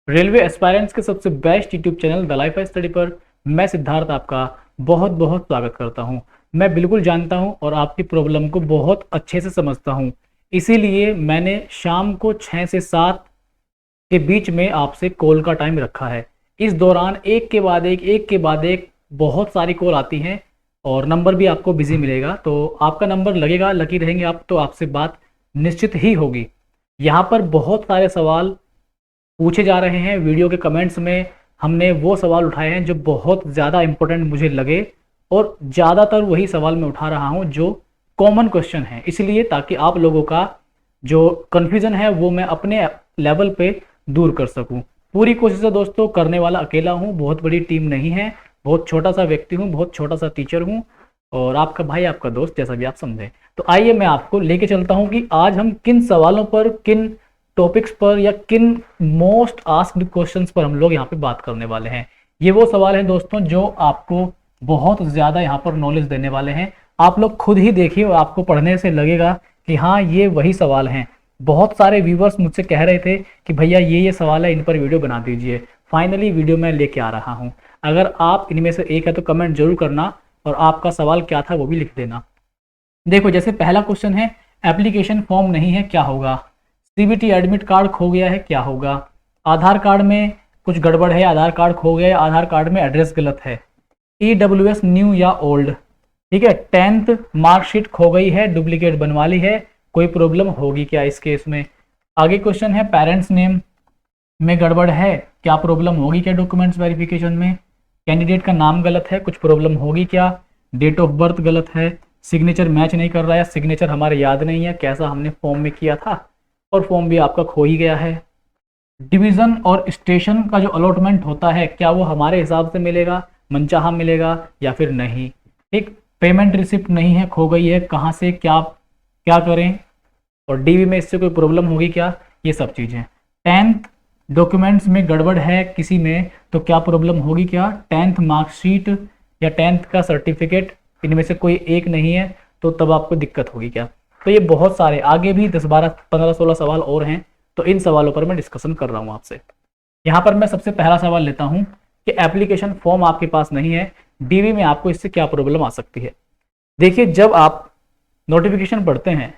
Railway aspirants के सबसे best YouTube channel the life study पर मैं सिद्धार्थ आपका बहुत बहुत स्वागत करता हूं। मैं बिल्कुल जानता हूं और आपकी प्रॉब्लम को बहुत अच्छे से समझता हूं। इसीलिए मैंने शाम को 6 से 7 के बीच में आपसे कॉल का टाइम रखा है। इस दौरान एक के बाद एक बहुत सारी कॉल आती हैं और नंबर भी आपको बिजी मिलेगा, तो आपका नंबर लगेगा, लकी रहेंगे आप तो आपसे बात निश्चित ही होगी। यहाँ पर बहुत सारे सवाल पूछे जा रहे हैं। वीडियो के कमेंट्स में हमने वो सवाल उठाए हैं जो बहुत ज़्यादा इंपॉर्टेंट मुझे लगे और ज़्यादातर वही सवाल मैं उठा रहा हूँ जो कॉमन क्वेश्चन है, इसलिए ताकि आप लोगों का जो कन्फ्यूज़न है वो मैं अपने लेवल पे दूर कर सकूं। पूरी कोशिश है दोस्तों, करने वाला अकेला हूं, बहुत बड़ी टीम नहीं है, बहुत छोटा सा व्यक्ति हूं, बहुत छोटा सा टीचर हूं और आपका भाई, आपका दोस्त, जैसा भी आप समझें। तो आइए मैं आपको लेके चलता हूं कि आज हम किन सवालों पर, किन टॉपिक्स पर या किन मोस्ट आस्क्ड क्वेश्चंस पर हम लोग यहाँ पे बात करने वाले हैं। ये वो सवाल हैं दोस्तों जो आपको बहुत ज़्यादा यहाँ पर नॉलेज देने वाले हैं। आप लोग खुद ही देखिए और आपको पढ़ने से लगेगा कि हाँ ये वही सवाल हैं। बहुत सारे व्यूवर्स मुझसे कह रहे थे कि भैया ये सवाल है, इन पर वीडियो बना दीजिए। फाइनली वीडियो मैं लेके आ रहा हूँ। अगर आप इनमें से एक है तो कमेंट जरूर करना और आपका सवाल क्या था वो भी लिख देना। देखो, जैसे पहला क्वेश्चन है, एप्लीकेशन फॉर्म नहीं है क्या होगा? सीबीटी एडमिट कार्ड खो गया है क्या होगा? आधार कार्ड में कुछ गड़बड़ है, आधार कार्ड खो गया है, आधार कार्ड में एड्रेस गलत है। ईडब्ल्यूएस न्यू या ओल्ड, ठीक है। 10th मार्कशीट खो गई है, डुप्लीकेट बनवा ली है, कोई प्रॉब्लम होगी क्या इस केस में? आगे क्वेश्चन है, पेरेंट्स नेम में गड़बड़ है, क्या प्रॉब्लम होगी क्या डॉक्यूमेंट्स वेरिफिकेशन में? कैंडिडेट का नाम गलत है, कुछ प्रॉब्लम होगी क्या? डेट ऑफ बर्थ गलत है, सिग्नेचर मैच नहीं कर रहा है, सिग्नेचर हमारे याद नहीं है कैसा हमने फॉर्म में किया था और फॉर्म भी आपका खो ही गया है। डिवीज़न और स्टेशन का जो अलॉटमेंट होता है क्या वो हमारे हिसाब से मिलेगा, मनचाहा मिलेगा या फिर नहीं? ठीक, पेमेंट रिसिप्ट नहीं है, खो गई है, कहाँ से क्या क्या करें? और डीवी में इससे कोई प्रॉब्लम होगी क्या? ये सब चीज़ें। 10th डॉक्यूमेंट्स में गड़बड़ है किसी में तो क्या प्रॉब्लम होगी क्या? 10th मार्कशीट या 10th का सर्टिफिकेट, इनमें से कोई एक नहीं है तो तब आपको दिक्कत होगी क्या? तो ये बहुत सारे आगे भी 10 12 15 16 सवाल और हैं, तो इन सवालों पर मैं डिस्कशन कर रहा हूँ आपसे। यहाँ पर मैं सबसे पहला सवाल लेता हूँ कि एप्लीकेशन फॉर्म आपके पास नहीं है, डीवी में आपको इससे क्या प्रॉब्लम आ सकती है? देखिए, जब आप नोटिफिकेशन पढ़ते हैं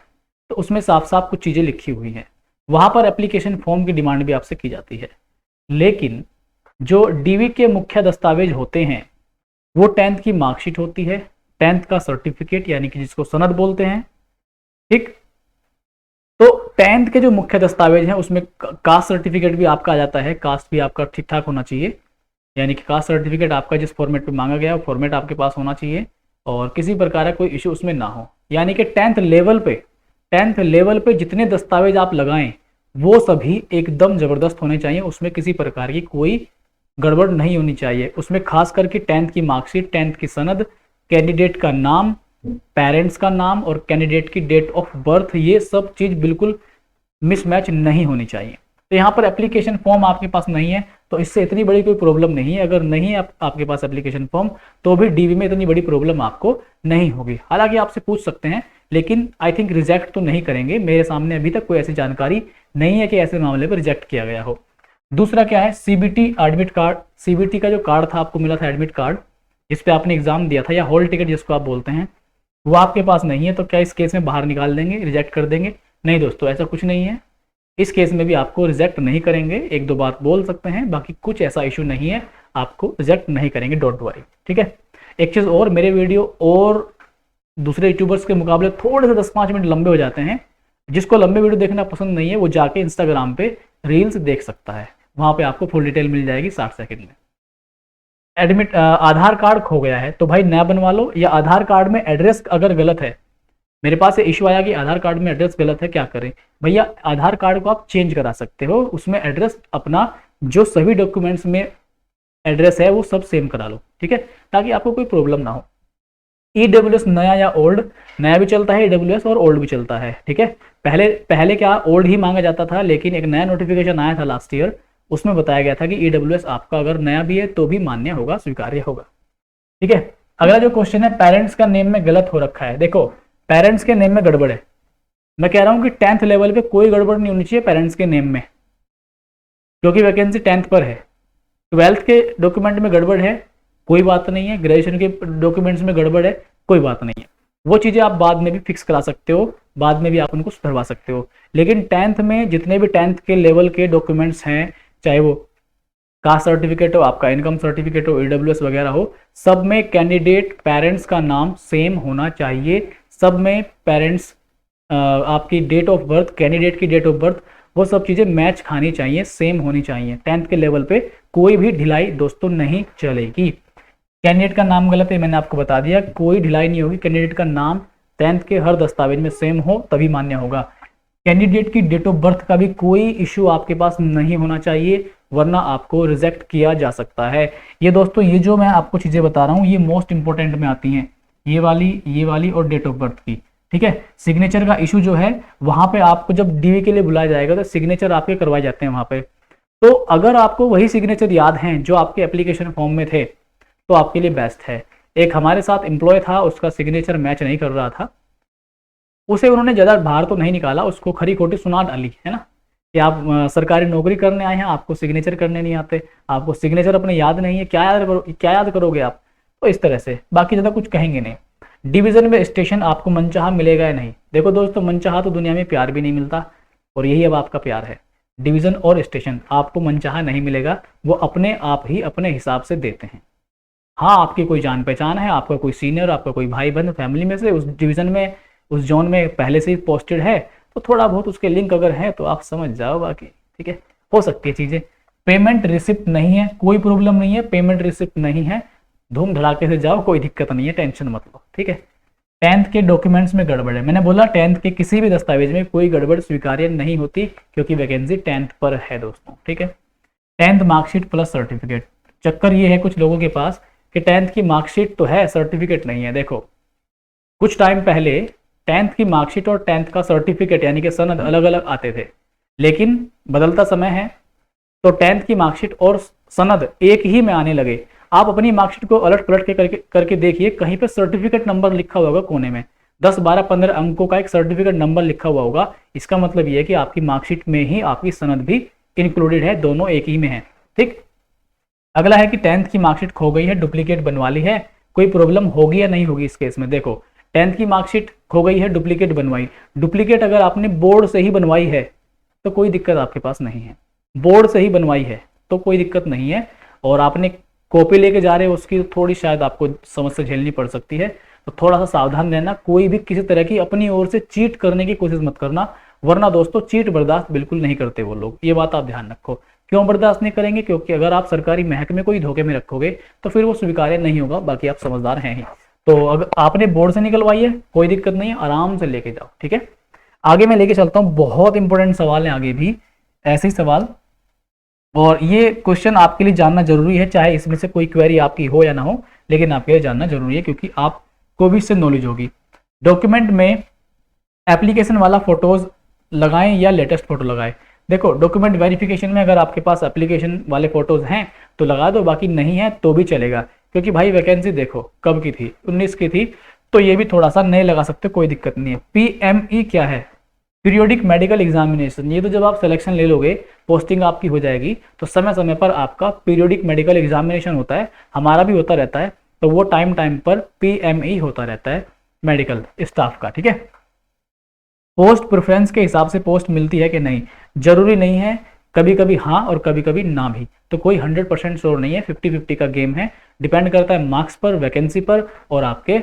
तो उसमें साफ साफ कुछ चीज़ें लिखी हुई हैं, वहाँ पर एप्लीकेशन फॉर्म की डिमांड भी आपसे की जाती है। लेकिन जो डीवी के मुख्य दस्तावेज होते हैं वो 10th की मार्कशीट होती है, 10th का सर्टिफिकेट यानी कि जिसको सनद बोलते हैं, ठीक। तो 10th के जो मुख्य दस्तावेज हैं उसमें कास्ट सर्टिफिकेट भी आपका आ जाता है, कास्ट भी आपका ठीक ठाक होना चाहिए, यानी कि कास्ट सर्टिफिकेट आपका जिस फॉर्मेट पे मांगा गया वो फॉर्मेट आपके पास होना चाहिए और किसी प्रकार का कोई इशू उसमें ना हो। यानी कि 10th लेवल पे जितने दस्तावेज आप लगाएं वो सभी एकदम ज़बरदस्त होने चाहिए, उसमें किसी प्रकार की कोई गड़बड़ नहीं होनी चाहिए। उसमें खास करके 10th की मार्कशीट, 10th की सनद, कैंडिडेट का नाम, पेरेंट्स का नाम और कैंडिडेट की डेट ऑफ बर्थ, ये सब चीज़ बिल्कुल मिसमैच नहीं होनी चाहिए। तो यहाँ पर एप्लीकेशन फॉर्म आपके पास नहीं है तो इससे इतनी बड़ी कोई प्रॉब्लम नहीं है। अगर नहीं है आपके पास एप्लीकेशन फॉर्म तो भी डीवी में इतनी बड़ी प्रॉब्लम आपको नहीं होगी। हालांकि आपसे पूछ सकते हैं लेकिन आई थिंक रिजेक्ट तो नहीं करेंगे, मेरे सामने अभी तक कोई ऐसी जानकारी नहीं है कि ऐसे मामले पर रिजेक्ट किया गया हो। दूसरा क्या है, सीबीटी एडमिट कार्ड। सीबीटी का जो कार्ड था आपको मिला था, एडमिट कार्ड जिस पे आपने एग्जाम दिया था या हॉल टिकट जिसको आप बोलते हैं, वो आपके पास नहीं है तो क्या इस केस में बाहर निकाल देंगे, रिजेक्ट कर देंगे? नहीं दोस्तों, ऐसा कुछ नहीं है। इस केस में भी आपको रिजेक्ट नहीं करेंगे, एक दो बात बोल सकते हैं, बाकी कुछ ऐसा इशू नहीं है, आपको रिजेक्ट नहीं करेंगे, डोंट वरी, ठीक है। एक चीज़ और, मेरे वीडियो और दूसरे यूट्यूबर्स के मुकाबले थोड़े से 10-5 मिनट लंबे हो जाते हैं। जिसको लंबे वीडियो देखना पसंद नहीं है वो जाके इंस्टाग्राम पे रील्स देख सकता है, वहाँ पे आपको फुल डिटेल मिल जाएगी 60 सेकंड में। एडमिट आधार कार्ड खो गया है तो भाई नया बनवा लो, या आधार कार्ड में एड्रेस अगर गलत है, मेरे पास ये इशू आया कि आधार कार्ड में एड्रेस गलत है, क्या करें? भैया आधार कार्ड को आप चेंज करा सकते हो, उसमें एड्रेस अपना जो सभी डॉक्यूमेंट्स में एड्रेस है वो सब सेम करा लो, ठीक है, ताकि आपको कोई प्रॉब्लम ना हो। ईडब्ल्यूएस नया या ओल्ड? नया भी चलता है ईडब्ल्यूएस और ओल्ड भी चलता है, ठीक है। पहले पहले क्या ओल्ड ही मांगा जाता था, लेकिन एक नया नोटिफिकेशन आया था लास्ट ईयर, उसमें बताया गया था कि ईडब्ल्यूएस आपका अगर नया भी है तो भी मान्य होगा, स्वीकार्य होगा, ठीक है। अगला जो क्वेश्चन है, पेरेंट्स का नेम में गलत हो रखा है। देखो, पेरेंट्स के नेम में गड़बड़ है, मैं कह रहा हूं कि 10th लेवल पे कोई गड़बड़ नहीं होनी चाहिए पेरेंट्स के नेम में। क्योंकि वैकेंसी 10th पर है। 12th के डॉक्यूमेंट में गड़बड़ है, कोई बात नहीं है। ग्रेजुएशन के डॉक्यूमेंट्स में गड़बड़ है, कोई बात नहीं है। वो चीज़ें आप बाद में भी फिक्स करा सकते हो, बाद में भी आप उनको सुधरवा सकते हो। लेकिन 10th में जितने भी 10th के लेवल के डॉक्यूमेंट्स हैं, चाहे वो कास्ट सर्टिफिकेट हो, आपका इनकम सर्टिफिकेट हो, ईडब्ल्यूएस वगैरह हो, सब में कैंडिडेट पेरेंट्स का नाम सेम होना चाहिए। सब में पेरेंट्स, आपकी डेट ऑफ बर्थ, कैंडिडेट की डेट ऑफ बर्थ, वो सब चीज़ें मैच खानी चाहिए, सेम होनी चाहिए। 10th के लेवल पे कोई भी ढिलाई दोस्तों नहीं चलेगी। कैंडिडेट का नाम गलत है, मैंने आपको बता दिया, कोई ढिलाई नहीं होगी। कैंडिडेट का नाम 10th के हर दस्तावेज में सेम हो तभी मान्य होगा। कैंडिडेट की डेट ऑफ बर्थ का भी कोई इशू आपके पास नहीं होना चाहिए, वरना आपको रिजेक्ट किया जा सकता है। ये दोस्तों, ये जो मैं आपको चीज़ें बता रहा हूँ, ये मोस्ट इंपॉर्टेंट में आती हैं, ये वाली और डेट ऑफ बर्थ की। ठीक है, सिग्नेचर का इशू जो है, वहां पे आपको जब डीवी के लिए बुलाया जाएगा तो सिग्नेचर आपके करवाए जाते हैं वहां पे। तो अगर आपको वही सिग्नेचर याद हैं जो आपके एप्लीकेशन फॉर्म में थे, तो आपके लिए बेस्ट है। एक हमारे साथ एम्प्लॉय था, उसका सिग्नेचर मैच नहीं कर रहा था, उसे उन्होंने ज़्यादा बाहर तो नहीं निकाला, उसको खरी खोटी सुना डाली है ना, कि आप सरकारी नौकरी करने आए हैं, आपको सिग्नेचर करने नहीं आते, आपको सिग्नेचर अपने याद नहीं है, क्या याद करोगे आप। तो इस तरह से बाकी ज़्यादा कुछ कहेंगे नहीं। डिवीज़न में स्टेशन आपको मनचाहा मिलेगा या नहीं। देखो दोस्तों, मनचाहा तो दुनिया में प्यार भी नहीं मिलता, और यही अब आपका प्यार है। डिवीज़न और स्टेशन आपको मनचाहा नहीं मिलेगा, वो अपने आप ही अपने हिसाब से देते हैं। हाँ, आपकी कोई जान पहचान है, आपका कोई सीनियर, आपका कोई भाई बहन फैमिली में से उस डिवीज़न में, उस जोन में पहले से ही पोस्टेड है, तो थोड़ा बहुत उसके लिंक अगर है तो आप समझ जाओ। बाकी ठीक है, हो सकती है चीज़ें। पेमेंट रिसिप्ट नहीं है, कोई प्रॉब्लम नहीं है, पेमेंट रिसिप्ट नहीं है, धूम धड़ाके से जाओ, कोई दिक्कत नहीं है, टेंशन मत लो। ठीक है, 10th के डॉक्यूमेंट्स में गड़बड़ है, मैंने बोला 10th के किसी भी दस्तावेज में कोई गड़बड़ स्वीकार्य नहीं होती, क्योंकि वैकेंसी 10th पर है दोस्तों। ठीक है, 10th मार्कशीट प्लस सर्टिफिकेट। चक्कर ये है कुछ लोगों के पास कि 10th की मार्कशीट तो है, सर्टिफिकेट नहीं है। देखो, कुछ टाइम पहले 10th की मार्कशीट और 10th का सर्टिफिकेट यानी कि सनद अलग अलग आते थे, लेकिन बदलता समय है तो 10th की मार्कशीट और सनद एक ही में आने लगे। आप अपनी मार्कशीट को अलट पलट के करके देखिए, कहीं पे सर्टिफिकेट नंबर लिखा हुआ होगा कोने में, 10, 12, 15 अंकों का एक सर्टिफिकेट नंबर लिखा हुआ होगा। इसका मतलब ये है कि आपकी मार्कशीट में ही आपकी सनद भी इंक्लूडेड है, दोनों एक ही में है। ठीक, अगला है कि 10th की मार्कशीट खो गई है, डुप्लीकेट बनवा ली है, कोई प्रॉब्लम होगी या नहीं होगी इस केस में। देखो, 10th की मार्कशीट खो गई है, डुप्लीकेट बनवाई, डुप्लीकेट अगर आपने बोर्ड से ही बनवाई है तो कोई दिक्कत आपके पास नहीं है। बोर्ड से ही बनवाई है तो कोई दिक्कत नहीं है, और आपने कॉपी लेके जा रहे हो उसकी तो थोड़ी शायद आपको समस्या झेलनी पड़ सकती है, तो थोड़ा सा सावधान रहना। कोई भी किसी तरह की अपनी ओर से चीट करने की कोशिश मत करना, वरना दोस्तों चीट बर्दाश्त बिल्कुल नहीं करते वो लोग, ये बात आप ध्यान रखो। क्यों बर्दाश्त नहीं करेंगे? क्योंकि अगर आप सरकारी महकमे को ही धोखे में रखोगे तो फिर वो स्वीकार्य नहीं होगा। बाकी आप समझदार हैं ही, तो अगर आपने बोर्ड से निकलवाई है कोई दिक्कत नहीं है, आराम से लेके जाओ। ठीक है, आगे मैं लेके चलता हूँ, बहुत इंपॉर्टेंट सवाल है आगे भी ऐसे ही सवाल, और ये क्वेश्चन आपके लिए जानना जरूरी है, चाहे इसमें से कोई क्वेरी आपकी हो या ना हो, लेकिन आपके लिए जानना जरूरी है क्योंकि आपको भी इससे नॉलेज होगी। डॉक्यूमेंट में एप्लीकेशन वाला फोटोज लगाएं या लेटेस्ट फोटो लगाएं। देखो, डॉक्यूमेंट वेरिफिकेशन में अगर आपके पास एप्लीकेशन वाले फोटोज हैं तो लगा दो, बाकी नहीं है तो भी चलेगा, क्योंकि भाई वैकेंसी देखो कब की थी, 19 की थी, तो ये भी थोड़ा सा नहीं लगा सकते, कोई दिक्कत नहीं है। PME क्या है? Periodic medical examination. ये तो जब आप सिलेक्शन ले लोगे, पोस्टिंग आपकी हो जाएगी, तो समय समय पर आपका पीरियोडिक मेडिकल एग्जामिनेशन होता है, हमारा भी होता रहता है, तो वो टाइम टाइम पर PME होता रहता है मेडिकल स्टाफ का। ठीक है, पोस्ट प्रेफरेंस के हिसाब से पोस्ट मिलती है कि नहीं, जरूरी नहीं है, कभी कभी हाँ और कभी कभी ना भी, तो कोई 100% श्योर नहीं है, 50-50 का गेम है, डिपेंड करता है मार्क्स पर, वैकेंसी पर और आपके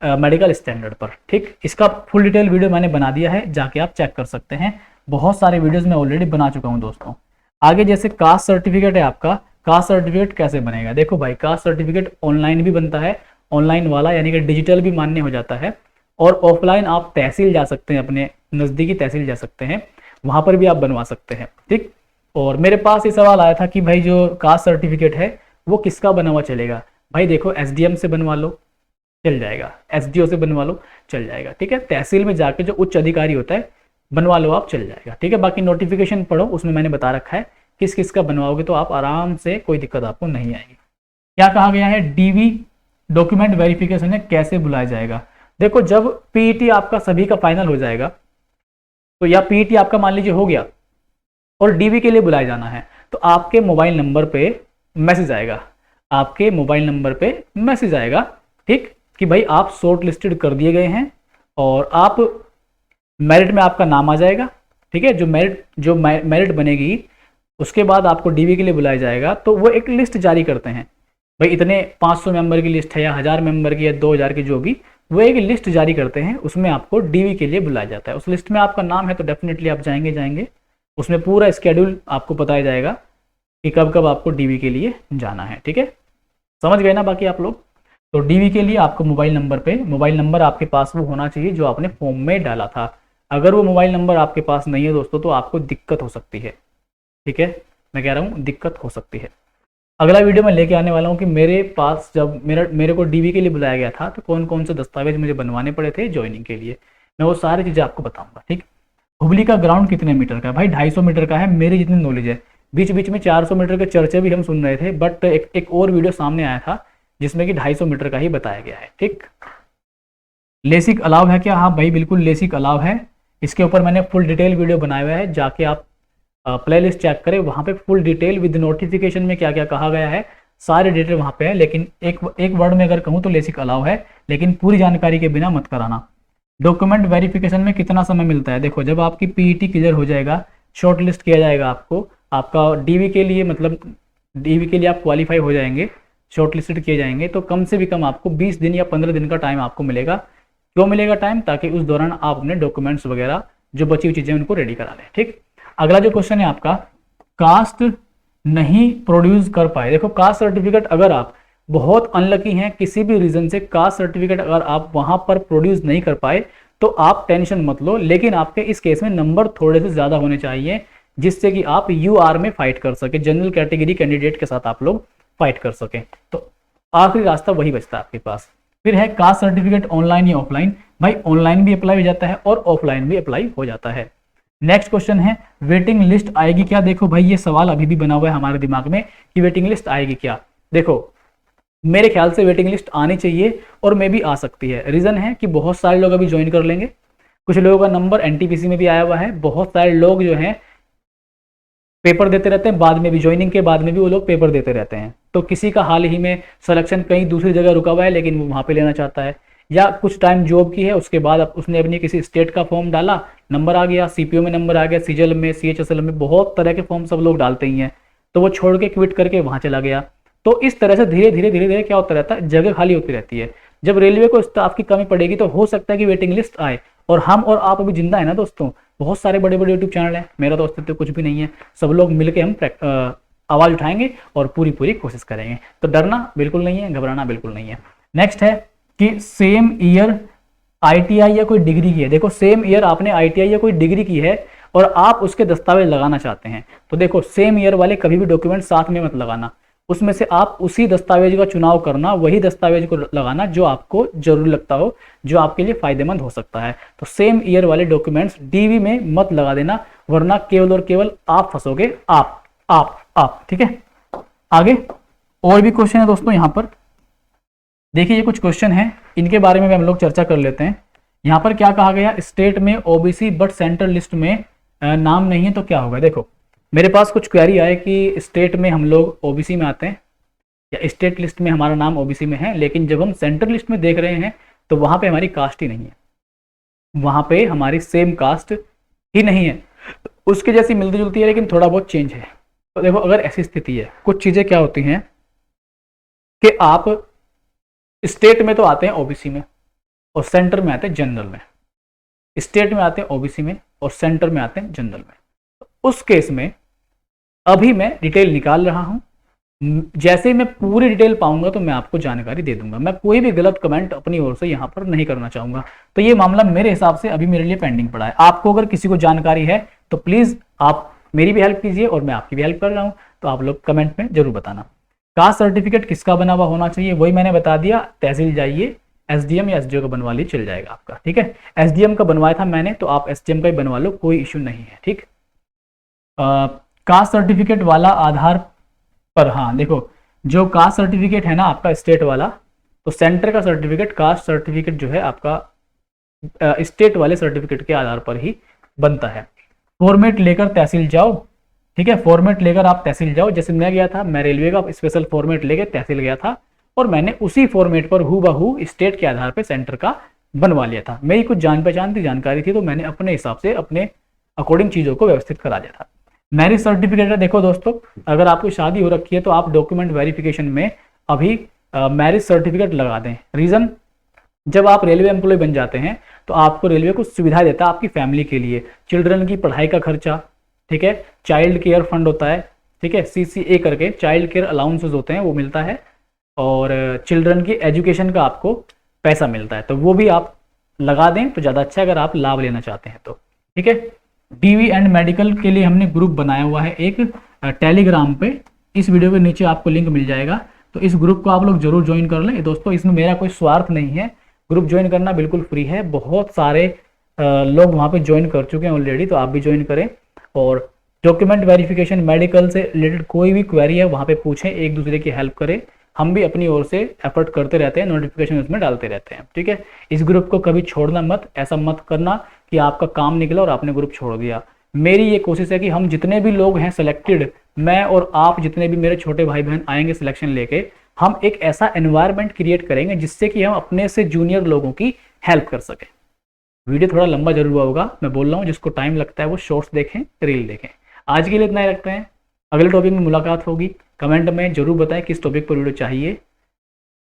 मेडिकल स्टैंडर्ड पर। ठीक, इसका फुल डिटेल वीडियो मैंने बना दिया है, जाके आप चेक कर सकते हैं, बहुत सारे वीडियोस मैं ऑलरेडी बना चुका हूं दोस्तों। आगे जैसे कास्ट सर्टिफिकेट है आपका, कास्ट सर्टिफिकेट कैसे बनेगा? देखो भाई, कास्ट सर्टिफिकेट ऑनलाइन भी बनता है, ऑनलाइन वाला यानी कि डिजिटल भी मान्य हो जाता है, और ऑफलाइन आप तहसील जा सकते हैं, अपने नज़दीकी तहसील जा सकते हैं, वहाँ पर भी आप बनवा सकते हैं। ठीक, और मेरे पास ये सवाल आया था कि भाई जो कास्ट सर्टिफिकेट है वो किसका बना हुआ चलेगा? भाई देखो, SDM से बनवा लो चल जाएगा, SDO से बनवा लो चल जाएगा। ठीक है, तहसील में जाके जो उच्च अधिकारी होता है बनवा लो आप, चल जाएगा। ठीक है, बाकी नोटिफिकेशन पढ़ो, उसमें मैंने बता रखा है किस किस का बनवाओगे तो आप आराम से, कोई दिक्कत आपको नहीं आएगी। क्या कहा गया है? DV डॉक्यूमेंट वेरिफिकेशन है, कैसे बुलाया जाएगा? देखो, जब PET आपका सभी का फाइनल हो जाएगा, तो या PET आपका मान लीजिए हो गया और DV के लिए बुलाया जाना है, तो आपके मोबाइल नंबर पे मैसेज आएगा, आपके मोबाइल नंबर पे मैसेज आएगा, ठीक, कि भाई आप शॉर्ट लिस्टेड कर दिए गए हैं और आप मेरिट में आपका नाम आ जाएगा, ठीक है। जो मेरिट बनेगी उसके बाद आपको डीवी के लिए बुलाया जाएगा। तो वो एक लिस्ट जारी करते हैं, भाई इतने 500 मेंबर की लिस्ट है या 1000 मेंबर की या 2000 की, जो भी, वो एक लिस्ट जारी करते हैं, उसमें आपको डीवी के लिए बुलाया जाता है। उस लिस्ट में आपका नाम है तो डेफिनेटली आप जाएंगे, उसमें पूरा स्केड्यूल आपको बताया जाएगा कि कब कब आपको डीवी के लिए जाना है, ठीक है। समझ गए ना बाकी आप लोग। तो डीवी के लिए आपको मोबाइल नंबर आपके पास वो होना चाहिए जो आपने फॉर्म में डाला था। अगर वो मोबाइल नंबर आपके पास नहीं है दोस्तों तो आपको दिक्कत हो सकती है, ठीक है, मैं कह रहा हूँ दिक्कत हो सकती है। अगला वीडियो मैं लेके आने वाला हूँ कि मेरे पास जब मेरे को डीवी के लिए बुलाया गया था तो कौन कौन से दस्तावेज मुझे बनवाने पड़े थे ज्वाइनिंग के लिए, मैं वो सारी चीज़ें आपको बताऊंगा, ठीक। हुबली का ग्राउंड कितने मीटर का है? भाई 250 मीटर का है, मेरी जितनी नॉलेज है। बीच बीच में 400 मीटर के चर्चे भी हम सुन रहे थे, बट एक और वीडियो सामने आया था जिसमें कि 250 मीटर का ही बताया गया है, ठीक। लेसिक अलाउ है क्या? हाँ भाई बिल्कुल लेसिक अलाउ है। इसके ऊपर मैंने फुल डिटेल वीडियो बनाया हुआ है, जाके आप प्लेलिस्ट चेक करें, वहाँ पे फुल डिटेल विद नोटिफिकेशन में क्या क्या कहा गया है, सारे डिटेल वहाँ पे है। लेकिन एक वर्ड में अगर कहूँ तो लेसिक अलाउ है, लेकिन पूरी जानकारी के बिना मत कराना। डॉक्यूमेंट वेरिफिकेशन में कितना समय मिलता है? देखो जब आपकी पीईटी क्लियर हो जाएगा, शॉर्ट लिस्ट किया जाएगा आपको, आपका डीवी के लिए मतलब डीवी के लिए आप क्वालिफाई हो जाएंगे, शॉर्ट लिस्टेड किए जाएंगे, तो कम से भी कम आपको 20 दिन या 15 दिन का टाइम आपको मिलेगा। क्यों मिलेगा टाइम? ताकि उस दौरान आप अपने डॉक्यूमेंट्स वगैरह जो बची हुई चीज़ें उनको रेडी करा लें, ठीक। अगला जो क्वेश्चन है आपका, कास्ट नहीं प्रोड्यूस कर पाए। देखो कास्ट सर्टिफिकेट अगर आप बहुत अनलकी हैं, किसी भी रीजन से कास्ट सर्टिफिकेट अगर आप वहां पर प्रोड्यूस नहीं कर पाए तो आप टेंशन मत लो, लेकिन आपके इस केस में नंबर थोड़े से ज्यादा होने चाहिए जिससे कि आप यूआर में फाइट कर सके, जनरल कैटेगरी कैंडिडेट के साथ आप लोग फाइट कर सके। तो आखिरी रास्ता वही बचता है आपके पास। फिर है कास्ट सर्टिफिकेट ऑनलाइन या ऑफलाइन। भाई ऑनलाइन भी अप्लाई हो जाता है और ऑफलाइन भी अप्लाई हो जाता है। नेक्स्ट क्वेश्चन है वेटिंग लिस्ट आएगी क्या? देखो भाई ये सवाल अभी भी बना हुआ है हमारे दिमाग में कि वेटिंग लिस्ट आएगी क्या। देखो मेरे ख्याल से वेटिंग लिस्ट आनी चाहिए और मे भी आ सकती है। रीजन है कि बहुत सारे लोग अभी ज्वाइन कर लेंगे, कुछ लोगों का नंबर एनटीपीसी में भी आया हुआ है, बहुत सारे लोग जो हैं पेपर देते रहते हैं, बाद में भी ज्वाइनिंग के बाद में भी वो लोग पेपर देते रहते हैं। तो किसी का हाल ही में सिलेक्शन कहीं दूसरी जगह रुका हुआ है लेकिन वो वहाँ पे लेना चाहता है, या कुछ टाइम जॉब की है उसके बाद उसने अपनी किसी स्टेट का फॉर्म डाला, नंबर आ गया, सीपीओ में नंबर आ गया, सीजीएल में, सीएचएसएल में, बहुत तरह के फॉर्म सब लोग डालते ही हैं, तो वो छोड़ के क्विट करके वहाँ चला गया। तो इस तरह से धीरे धीरे क्या होता रहता है, जगह खाली होती रहती है। जब रेलवे को स्टाफ की कमी पड़ेगी तो हो सकता है कि वेटिंग लिस्ट आए। और हम और आप अभी जिंदा है ना दोस्तों, बहुत सारे बड़े बड़े यूट्यूब चैनल हैं, मेरा तो अस्तित्व कुछ भी नहीं है, सब लोग मिलकर हम आवाज उठाएंगे और पूरी कोशिश करेंगे। तो डरना बिल्कुल नहीं है, घबराना बिल्कुल नहीं है। नेक्स्ट है कि सेम ईयर आईटीआई या कोई डिग्री की है। देखो सेम ईयर आपने आईटीआई या कोई डिग्री की है और आप उसके दस्तावेज लगाना चाहते हैं, तो देखो सेम ईयर वाले कभी भी डॉक्यूमेंट साथ में मत लगाना, उसमें से आप उसी दस्तावेज का चुनाव करना, वही दस्तावेज को लगाना जो आपको जरूरी लगता हो, जो आपके लिए फायदेमंद हो सकता है। तो सेम ईयर वाले डॉक्यूमेंट्स डीवी में मत लगा देना, वरना केवल और केवल आप फंसोगे, आप ठीक है। आगे और भी क्वेश्चन है दोस्तों यहाँ पर, देखिए ये कुछ क्वेश्चन है, इनके बारे में भी हम लोग चर्चा कर लेते हैं। यहाँ पर क्या कहा गया, स्टेट में ओबीसी बट सेंट्रल लिस्ट में नाम नहीं है तो क्या होगा। देखो मेरे पास कुछ क्वेरी आए कि स्टेट में हम लोग ओबीसी में आते हैं या स्टेट लिस्ट में हमारा नाम ओबीसी में है, लेकिन जब हम सेंट्रल लिस्ट में देख रहे हैं तो वहां पे हमारी कास्ट ही नहीं है, वहां पे हमारी सेम कास्ट ही नहीं है, उसके जैसी मिलती जुलती है लेकिन थोड़ा बहुत चेंज है। तो देखो अगर ऐसी स्थिति है, कुछ चीजें क्या होती हैं कि आप स्टेट में तो आते हैं ओबीसी में और सेंटर में आते हैं जनरल में, स्टेट में आते हैं ओबीसी में और सेंटर में आते हैं जनरल में। तो उस केस में अभी मैं डिटेल निकाल रहा हूं, जैसे ही मैं पूरी डिटेल पाऊंगा तो मैं आपको जानकारी दे दूंगा। मैं कोई भी गलत कमेंट अपनी ओर से यहां पर नहीं करना चाहूंगा। तो ये मामला मेरे हिसाब से अभी मेरे लिए पेंडिंग पड़ा है। आपको अगर किसी को जानकारी है तो प्लीज आप मेरी भी हेल्प कीजिए और मैं आपकी भी हेल्प कर रहा हूं, तो आप लोग कमेंट में जरूर बताना। कास्ट सर्टिफिकेट किसका बना हुआ होना चाहिए, वही मैंने बता दिया, तहसील जाइए, एसडीएम या एसडीओ का बनवा लीजिए, चल जाएगा आपका, ठीक है। एसडीएम का बनवाया था मैंने, तो आप एसडीएम का ही बनवा लो, कोई इश्यू नहीं है, ठीक। कास्ट सर्टिफिकेट वाला आधार पर, हाँ देखो जो कास्ट सर्टिफिकेट है ना आपका स्टेट वाला, तो सेंटर का सर्टिफिकेट कास्ट सर्टिफिकेट जो है आपका स्टेट वाले सर्टिफिकेट के आधार पर ही बनता है। फॉर्मेट लेकर तहसील जाओ, ठीक है, फॉर्मेट लेकर आप तहसील जाओ। जैसे मैं गया था, मैं रेलवे का स्पेशल फॉर्मेट लेकर तहसील गया था और मैंने उसी फॉर्मेट पर हूबहू स्टेट के आधार पर सेंटर का बनवा लिया था। मेरी कुछ जान पहचान की जानकारी थी तो मैंने अपने हिसाब से अपने अकॉर्डिंग चीज़ों को व्यवस्थित करा लिया था। मैरिज सर्टिफिकेट है, देखो दोस्तों, अगर आपकी शादी हो रखी है तो आप डॉक्यूमेंट वेरिफिकेशन में अभी मैरिज सर्टिफिकेट लगा दें। रीज़न, जब आप रेलवे एम्प्लॉय बन जाते हैं तो आपको रेलवे कुछ सुविधा देता है आपकी फैमिली के लिए। चिल्ड्रन की पढ़ाई का खर्चा, ठीक है, चाइल्ड केयर फंड होता है, ठीक है, CCA करके चाइल्ड केयर अलाउंसेस होते हैं, वो मिलता है, और चिल्ड्रन की एजुकेशन का आपको पैसा मिलता है, तो वो भी आप लगा दें तो ज़्यादा अच्छा है अगर आप लाभ लेना चाहते हैं तो। ठीक है, DV एंड मेडिकल के लिए हमने ग्रुप बनाया हुआ है एक टेलीग्राम पे, इस वीडियो के नीचे आपको लिंक मिल जाएगा, तो इस ग्रुप को आप लोग जरूर ज्वाइन कर लें। दोस्तों, इसमें मेरा कोई स्वार्थ नहीं है, ग्रुप ज्वाइन करना बिल्कुल फ्री है, बहुत सारे लोग वहाँ पे ज्वाइन कर चुके हैं ऑलरेडी, तो आप भी ज्वाइन करें। और डॉक्यूमेंट वेरिफिकेशन, मेडिकल से रिलेटेड कोई भी क्वेरी है वहाँ पे पूछें, एक दूसरे की हेल्प करें, हम भी अपनी ओर से एफर्ट करते रहते हैं, नोटिफिकेशन उसमें डालते रहते हैं। ठीक है, इस ग्रुप को कभी छोड़ना मत, ऐसा मत करना कि आपका काम निकला और आपने ग्रुप छोड़ दिया। मेरी ये कोशिश है कि हम जितने भी लोग हैं सिलेक्टेड, मैं और आप जितने भी मेरे छोटे भाई बहन आएंगे सिलेक्शन लेके, हम एक ऐसा एनवायरनमेंट क्रिएट करेंगे जिससे कि हम अपने से जूनियर लोगों की हेल्प कर सकें। वीडियो थोड़ा लंबा जरूर हुआ होगा, मैं बोल रहा हूँ, जिसको टाइम लगता है वो शॉर्ट्स देखें, रील देखें। आज के लिए इतना ही रखते हैं, अगले टॉपिक में मुलाकात होगी। कमेंट में जरूर बताएं किस टॉपिक पर वीडियो चाहिए,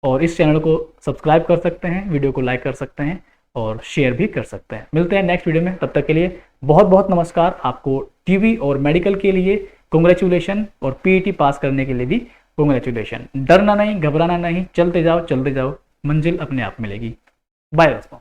और इस चैनल को सब्सक्राइब कर सकते हैं, वीडियो को लाइक कर सकते हैं और शेयर भी कर सकते हैं। मिलते हैं नेक्स्ट वीडियो में, तब तक के लिए बहुत बहुत नमस्कार। आपको TV और मेडिकल के लिए कॉन्ग्रेचुलेशन और PET पास करने के लिए भी कॉन्ग्रेचुलेशन। डरना नहीं, घबराना नहीं, चलते जाओ, मंजिल अपने आप मिलेगी। बाय दोस्तों।